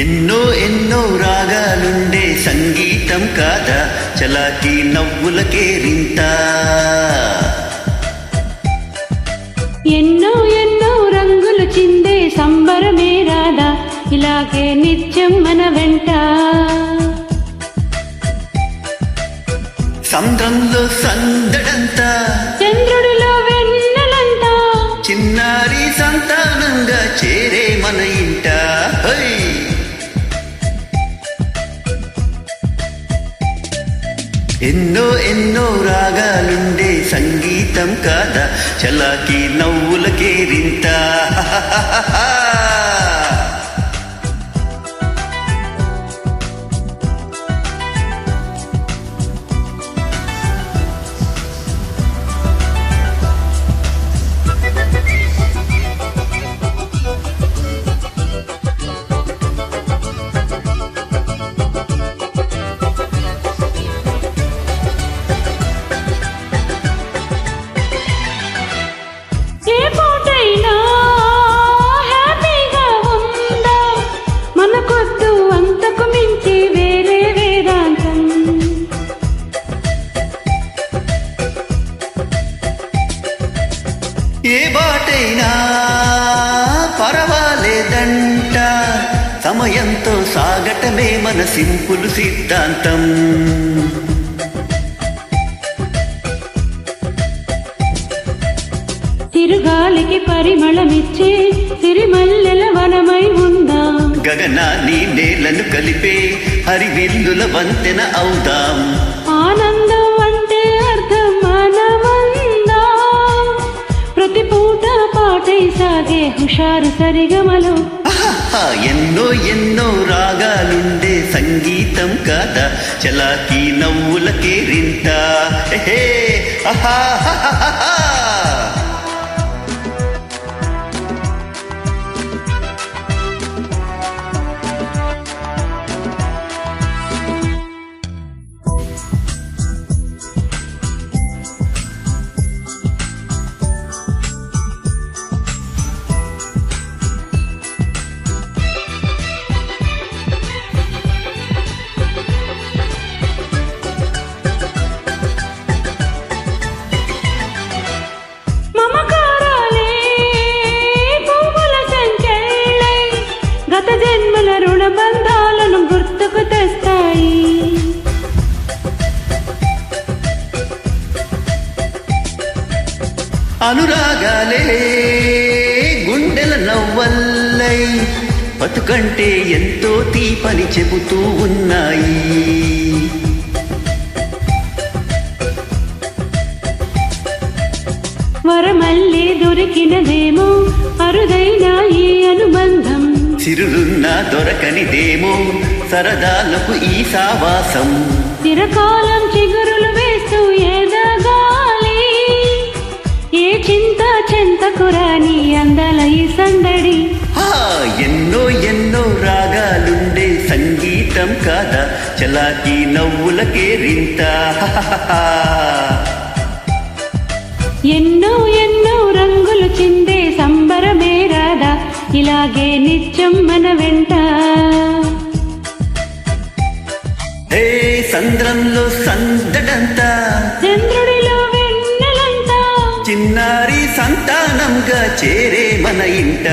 ఎన్నో ఎన్నో రాగాలుండే సంగీతం కాదా చలాకీ నవ్వులకే రింత. ఎన్నో ఎన్నో రంగులు చిందే సంబరమే రాదా ఇలాగే నిత్యం మన వెంట. సముద్రంలో సందడంతా చంద్రుడిలో వెన్నెలంతా చిన్నారి సంతానంగా చేరే మన ఇంట. ఎన్నో ఎన్నో రాగాలుండే సంగీతం కాదా చలాకీ నవ్వులకే రింత. ఏ బాటైనా పర్వాలేదంట సమయంతో సాగటమే మన సింపుల్ సిద్ధాంతం. తిరుగాలికి పరిమళమిచ్చే సిరిమల్లెల వనమై ఉందాం. గగనాన్ని నేలను కలిపే హరివిల్లుల వంతెన అవుదాం. ఆనందం అంటే అర్థం మనమందాం. ప్రతి పూట పాటై సాగే హుషారు సరిగమలు. ఎన్నో ఎన్నో రాగాలుండే సంగీతం కాదా చలాకీ నవ్వులకే రింత. జన్మల రుణ బంధాలను గుర్తుకు తెస్తాయి. అనురాగాలే గుండెల నవ్వల్లై బతుకంటే ఎంతో తీపని చెబుతూ ఉన్నాయి. వరమల్లి దొరికినదేమో అరుదైన ఈ అనుబంధం. చిరులున్న దొరకనిదేమో సరదాలకు ఈ సావాసం. చిరకాలం చిగురులు వేస్తూ ఎదగాలి ఏ చింత చెంతకురాని అందాల ఈ సందడి. ఎన్నో ఎన్నో రాగాలుండే సంగీతం కాదా చలాకీ నవ్వులకే రింత. ఎన్నో ఎన్నో రంగులు చిందే సంబరమే రాదా ఇలాగే నిత్యం మన వెంట. సంద్రంలో సందడంతా చంద్రుడిలో వెన్నెలంతా చిన్నారి సంతానంగా చేరే మన ఇంట.